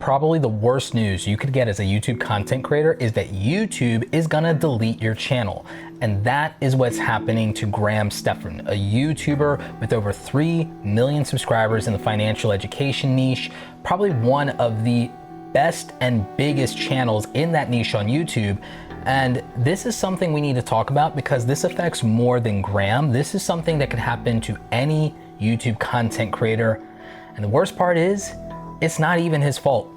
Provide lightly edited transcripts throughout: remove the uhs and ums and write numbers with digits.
Probably the worst news you could get as a YouTube content creator is that YouTube is gonna delete your channel. And that is what's happening to Graham Stephan, a YouTuber with over 3 million subscribers in the financial education niche, probably one of the best and biggest channels in that niche on YouTube. And this is something we need to talk about because this affects more than Graham. This is something that could happen to any YouTube content creator. And the worst part is, it's not even his fault.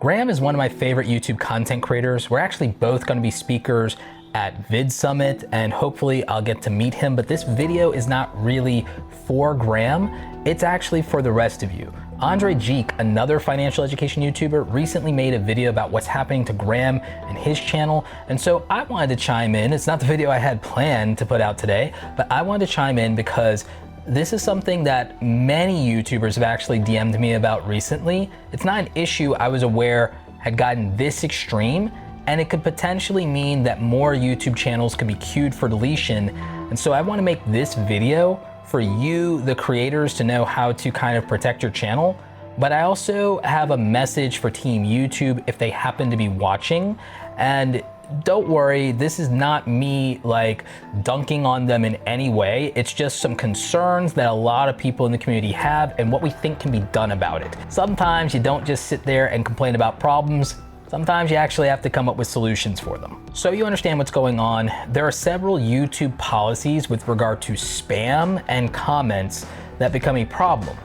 Graham is one of my favorite YouTube content creators. We're actually both going to be speakers at Vid Summit, and hopefully I'll get to meet him. But this video is not really for Graham. It's actually for the rest of you. Andre Geek, another financial education YouTuber, recently made a video about what's happening to Graham and his channel. And so I wanted to chime in. It's not the video I had planned to put out today, but I wanted to chime in because this is something that many YouTubers have actually DM'd me about recently. It's not an issue I was aware had gotten this extreme, and it could potentially mean that more YouTube channels could be queued for deletion. And so I want to make this video for you, the creators, to know how to kind of protect your channel. But I also have a message for Team YouTube if they happen to be watching. And don't worry, this is not me like dunking on them in any way. It's just some concerns that a lot of people in the community have and what we think can be done about it. Sometimes you don't just sit there and complain about problems. Sometimes you actually have to come up with solutions for them. So you understand what's going on. There are several YouTube policies with regard to spam and comments that become a problem.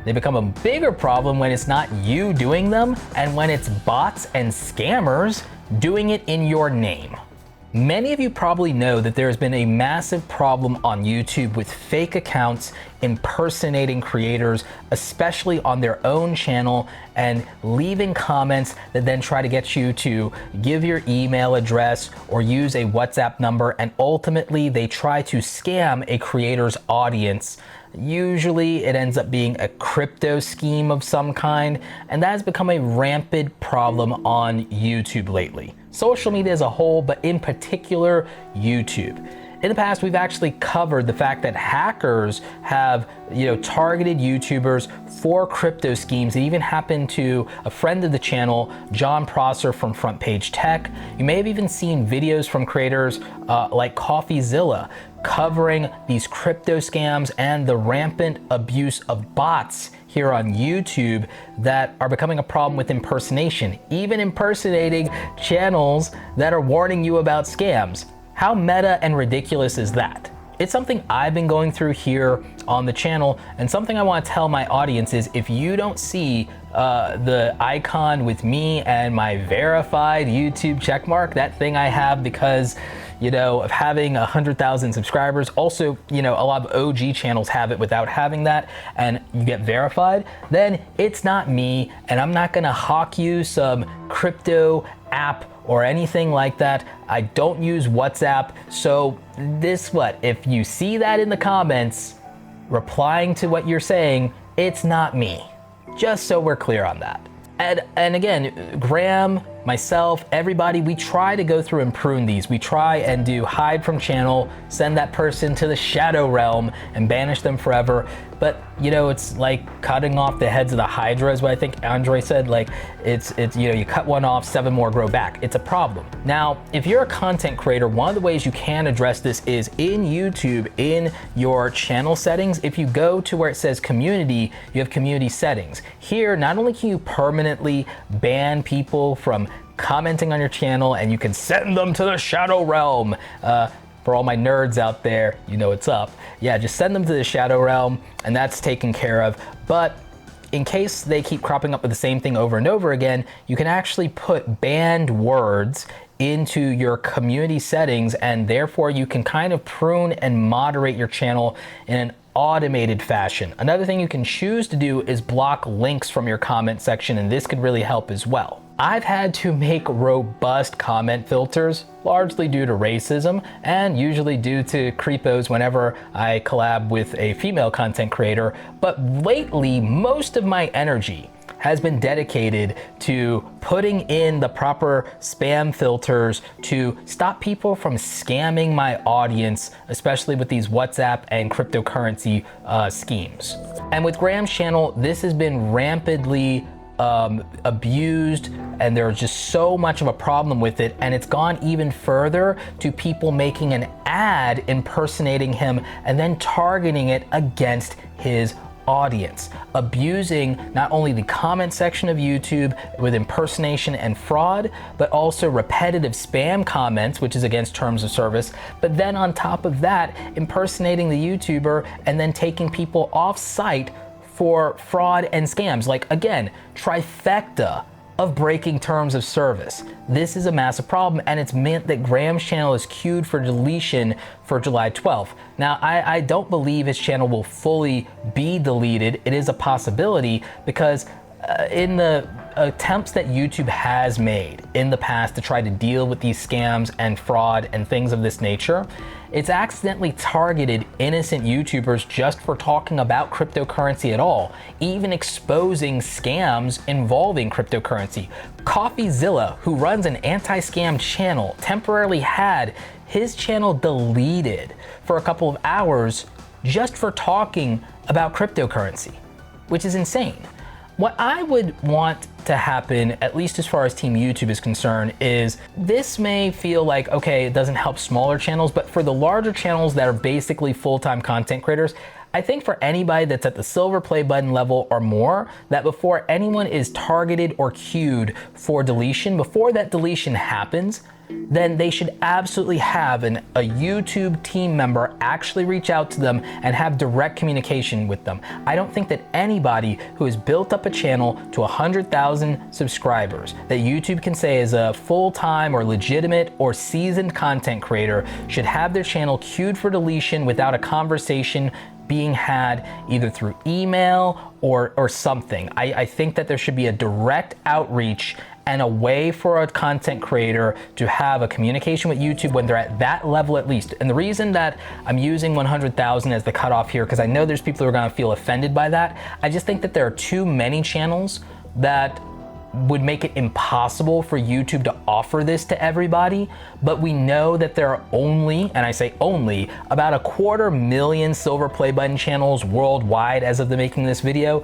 They become a bigger problem when it's not you doing them and when it's bots and scammers doing it in your name. Many of you probably know that there has been a massive problem on YouTube with fake accounts impersonating creators, especially on their own channel, and leaving comments that then try to get you to give your email address or use a WhatsApp number, and ultimately they try to scam a creator's audience. Usually it ends up being a crypto scheme of some kind, and that has become a rampant problem on YouTube lately. Social media as a whole, but in particular YouTube. In the past, we've actually covered the fact that hackers have, targeted YouTubers for crypto schemes. It even happened to a friend of the channel, John Prosser from Front Page Tech. You may have even seen videos from creators like CoffeeZilla covering these crypto scams and the rampant abuse of bots here on YouTube that are becoming a problem with impersonation, even impersonating channels that are warning you about scams. How meta and ridiculous is that? It's something I've been going through here on the channel, and something I want to tell my audience is if you don't see the icon with me and my verified YouTube checkmark, that thing I have because of having 100,000 subscribers. Also, a lot of OG channels have it without having that, and you get verified, then it's not me, and I'm not gonna hawk you some crypto app or anything like that. I don't use WhatsApp. So if you see that in the comments, replying to what you're saying, it's not me. Just so we're clear on that. And again, Graham, myself, everybody, we try to go through and prune these. We try and do hide from channel, send that person to the shadow realm and banish them forever. But it's like cutting off the heads of the Hydra is what I think Andre said. Like it's you cut one off, 7 more grow back. It's a problem. Now, if you're a content creator, one of the ways you can address this is in YouTube, in your channel settings. If you go to where it says community, you have community settings. Here, not only can you permanently ban people from commenting on your channel, and you can send them to the shadow realm. For all my nerds out there, what's up. Yeah, just send them to the shadow realm and that's taken care of. But in case they keep cropping up with the same thing over and over again, you can actually put banned words into your community settings, and therefore you can kind of prune and moderate your channel in an automated fashion. Another thing you can choose to do is block links from your comment section, and this could really help as well. I've had to make robust comment filters, largely due to racism and usually due to creepos whenever I collab with a female content creator. But lately, most of my energy has been dedicated to putting in the proper spam filters to stop people from scamming my audience, especially with these WhatsApp and cryptocurrency schemes. And with Graham's channel, this has been rampantly abused, and there's just so much of a problem with it. And it's gone even further to people making an ad impersonating him and then targeting it against his audience, abusing not only the comment section of YouTube with impersonation and fraud, but also repetitive spam comments, which is against terms of service. But then on top of that, impersonating the YouTuber and then taking people off site for fraud and scams. Like, again, trifecta of breaking terms of service. This is a massive problem, and it's meant that Graham's channel is queued for deletion for July 12th. Now, I don't believe his channel will fully be deleted. It is a possibility because in the attempts that YouTube has made in the past to try to deal with these scams and fraud and things of this nature, it's accidentally targeted innocent YouTubers just for talking about cryptocurrency at all, even exposing scams involving cryptocurrency. CoffeeZilla, who runs an anti-scam channel, temporarily had his channel deleted for a couple of hours just for talking about cryptocurrency, which is insane. What I would want to happen, at least as far as Team YouTube is concerned, is this may feel like, okay, it doesn't help smaller channels, but for the larger channels that are basically full-time content creators, I think for anybody that's at the silver play button level or more, that before anyone is targeted or queued for deletion, before that deletion happens, then they should absolutely have a YouTube team member actually reach out to them and have direct communication with them. I don't think that anybody who has built up a channel to 100,000 subscribers that YouTube can say is a full-time or legitimate or seasoned content creator should have their channel queued for deletion without a conversation being had either through email or something. I think that there should be a direct outreach and a way for a content creator to have a communication with YouTube when they're at that level at least. And the reason that I'm using 100,000 as the cutoff here, because I know there's people who are gonna feel offended by that, I just think that there are too many channels that would make it impossible for YouTube to offer this to everybody. But we know that there are only, and I say only, about 250,000 silver play button channels worldwide as of the making of this video.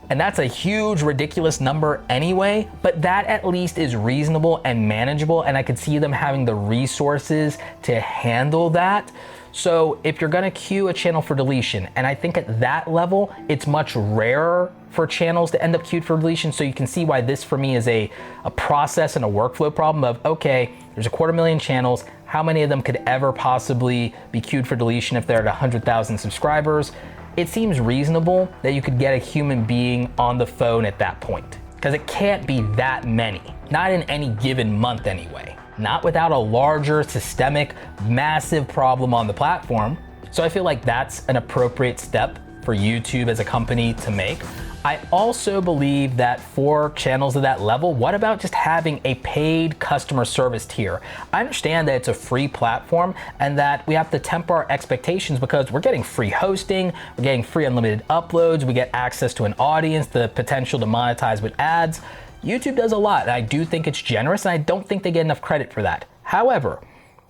And that's a huge, ridiculous number anyway, but that at least is reasonable and manageable, and I could see them having the resources to handle that. So if you're gonna queue a channel for deletion, and I think at that level, it's much rarer for channels to end up queued for deletion, so you can see why this for me is a process and a workflow problem of, okay, there's 250,000 channels, how many of them could ever possibly be queued for deletion if they're at 100,000 subscribers? It seems reasonable that you could get a human being on the phone at that point, because it can't be that many, not in any given month anyway, not without a larger systemic, massive problem on the platform. So I feel like that's an appropriate step for YouTube as a company to make. I also believe that for channels of that level, what about just having a paid customer service tier? I understand that it's a free platform and that we have to temper our expectations because we're getting free hosting, we're getting free unlimited uploads, we get access to an audience, the potential to monetize with ads. YouTube does a lot, and I do think it's generous, and I don't think they get enough credit for that. However,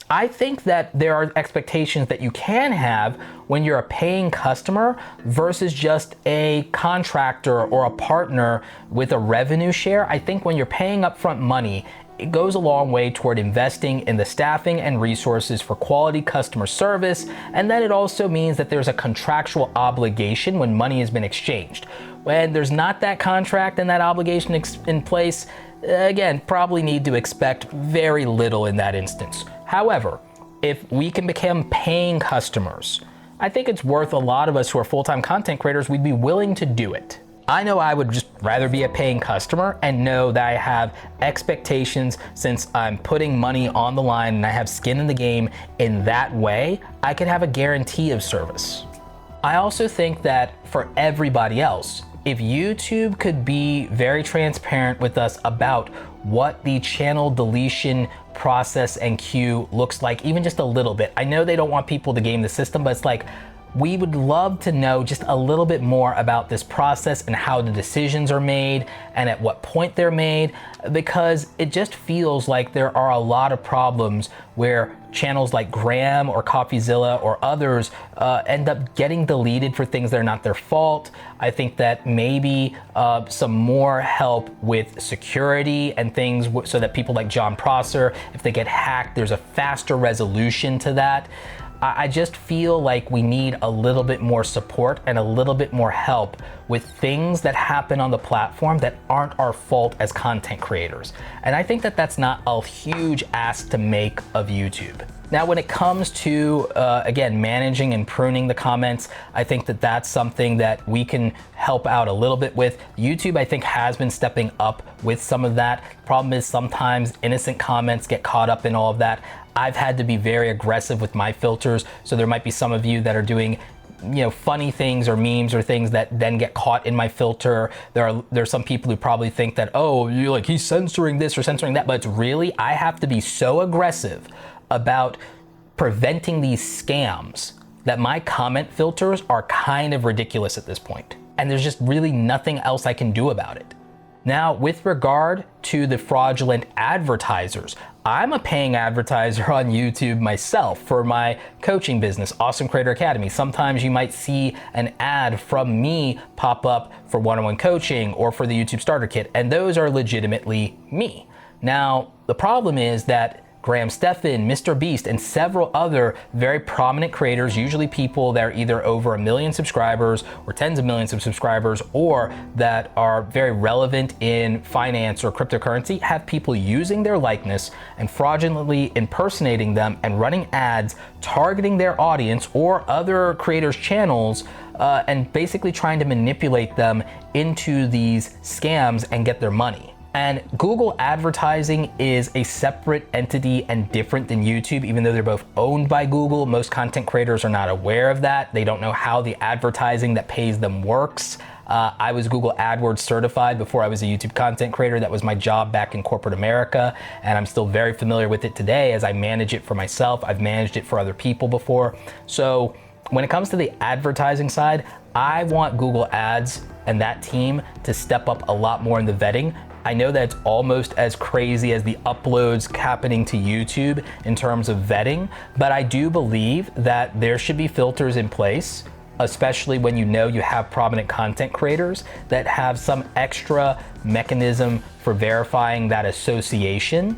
I think that there are expectations that you can have when you're a paying customer versus just a contractor or a partner with a revenue share. I think when you're paying upfront money, it goes a long way toward investing in the staffing and resources for quality customer service. And then it also means that there's a contractual obligation when money has been exchanged. When there's not that contract and that obligation in place, again, probably need to expect very little in that instance. However, if we can become paying customers, I think it's worth a lot of us who are full-time content creators, we'd be willing to do it. I know I would just rather be a paying customer and know that I have expectations since I'm putting money on the line and I have skin in the game in that way, I could have a guarantee of service. I also think that for everybody else, if YouTube could be very transparent with us about what the channel deletion process and queue looks like, even just a little bit. I know they don't want people to game the system, but it's like, we would love to know just a little bit more about this process and how the decisions are made and at what point they're made, because it just feels like there are a lot of problems where channels like Gram or CoffeeZilla or others end up getting deleted for things that are not their fault. I think that maybe some more help with security and things so that people like Jon Prosser, if they get hacked, there's a faster resolution to that. I just feel like we need a little bit more support and a little bit more help with things that happen on the platform that aren't our fault as content creators. And I think that that's not a huge ask to make of YouTube. Now, when it comes to, again, managing and pruning the comments, I think that that's something that we can help out a little bit with. YouTube, I think, has been stepping up with some of that. Problem is sometimes innocent comments get caught up in all of that. I've had to be very aggressive with my filters, so there might be some of you that are doing funny things or memes or things that then get caught in my filter. There's some people who probably think that, oh, you're like, he's censoring this or censoring that, but it's really, I have to be so aggressive about preventing these scams that my comment filters are kind of ridiculous at this point. And there's just really nothing else I can do about it. Now, with regard to the fraudulent advertisers, I'm a paying advertiser on YouTube myself for my coaching business, Awesome Creator Academy. Sometimes you might see an ad from me pop up for one-on-one coaching or for the YouTube Starter Kit, and those are legitimately me. Now, the problem is that GramStephan, MrBeast, and several other very prominent creators, usually people that are either over 1 million subscribers or tens of millions of subscribers, or that are very relevant in finance or cryptocurrency, have people using their likeness and fraudulently impersonating them and running ads targeting their audience or other creators' channels, and basically trying to manipulate them into these scams and get their money. And Google advertising is a separate entity and different than YouTube, even though they're both owned by Google. Most content creators are not aware of that. They don't know how the advertising that pays them works. I was Google AdWords certified before I was a YouTube content creator. That was my job back in corporate America, and I'm still very familiar with it today as I manage it for myself. I've managed it for other people before. So when it comes to the advertising side, I want Google Ads and that team to step up a lot more in the vetting. I know that it's almost as crazy as the uploads happening to YouTube in terms of vetting, but I do believe that there should be filters in place, especially when you have prominent content creators that have some extra mechanism for verifying that association,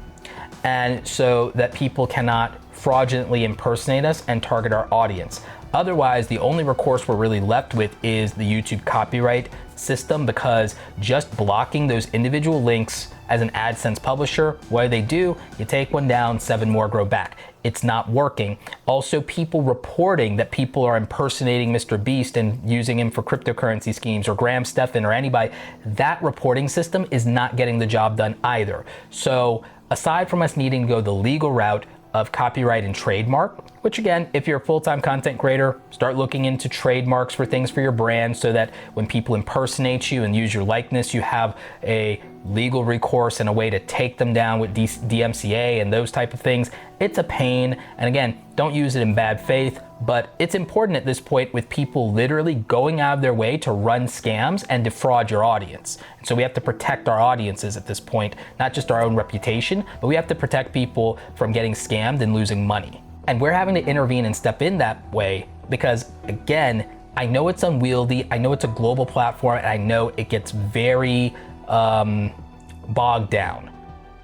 and so that people cannot fraudulently impersonate us and target our audience. Otherwise, the only recourse we're really left with is the YouTube copyright system, because just blocking those individual links as an AdSense publisher, what do? You take one down, 7 more grow back. It's not working. Also, people reporting that people are impersonating MrBeast and using him for cryptocurrency schemes, or GramStephan or anybody, that reporting system is not getting the job done either. So aside from us needing to go the legal route of copyright and trademark, which again, if you're a full-time content creator, start looking into trademarks for things for your brand so that when people impersonate you and use your likeness, you have a legal recourse and a way to take them down with DMCA and those type of things. It's a pain. And again, don't use it in bad faith, but it's important at this point with people literally going out of their way to run scams and defraud your audience. And so we have to protect our audiences at this point, not just our own reputation, but we have to protect people from getting scammed and losing money. And we're having to intervene and step in that way because, again, I know it's unwieldy, I know it's a global platform, and I know it gets very bogged down.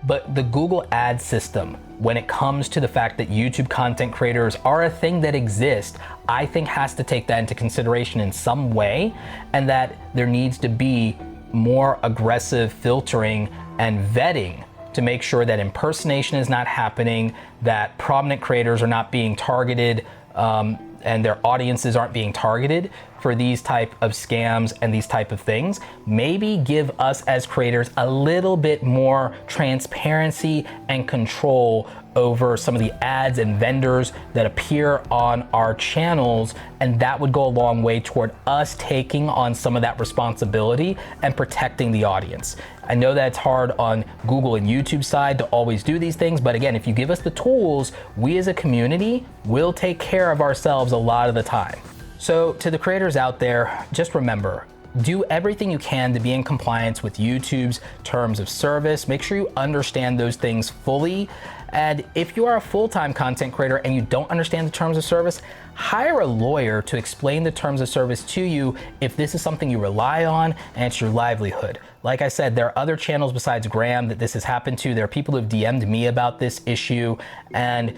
But the Google Ads system, when it comes to the fact that YouTube content creators are a thing that exists, I think has to take that into consideration in some way, and that there needs to be more aggressive filtering and vetting to make sure that impersonation is not happening, that prominent creators are not being targeted, and their audiences aren't being targeted for these type of scams and these type of things. Maybe give us as creators a little bit more transparency and control over some of the ads and vendors that appear on our channels, and that would go a long way toward us taking on some of that responsibility and protecting the audience. I know that's hard on Google and YouTube side to always do these things, but again, if you give us the tools, we as a community will take care of ourselves a lot of the time. So to the creators out there, just remember, do everything you can to be in compliance with YouTube's terms of service. Make sure you understand those things fully. And if you are a full-time content creator and you don't understand the terms of service, hire a lawyer to explain the terms of service to you if this is something you rely on and it's your livelihood. Like I said, there are other channels besides Graham that this has happened to. There are people who have DM'd me about this issue, and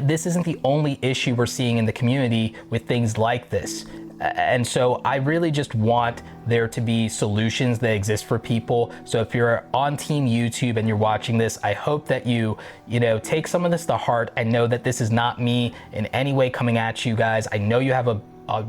this isn't the only issue we're seeing in the community with things like this. And so I really just want there to be solutions that exist for people. So if you're on Team YouTube and you're watching this, I hope that you take some of this to heart and know that this is not me in any way coming at you guys. I know you have a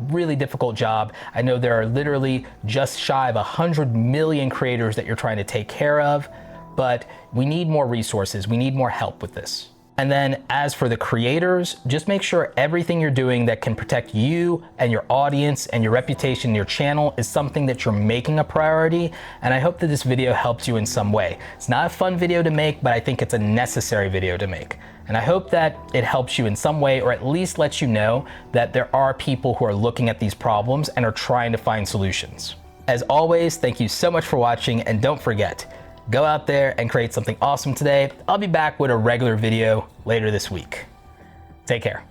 really difficult job. I know there are literally just shy of 100 million creators that you're trying to take care of, but we need more resources. We need more help with this. And then as for the creators, just make sure everything you're doing that can protect you and your audience and your reputation and your channel is something that you're making a priority. And I hope that this video helps you in some way. It's not a fun video to make, but I think it's a necessary video to make. And I hope that it helps you in some way, or at least lets you know that there are people who are looking at these problems and are trying to find solutions. As always, thank you so much for watching, and don't forget, go out there and create something awesome today. I'll be back with a regular video later this week. Take care.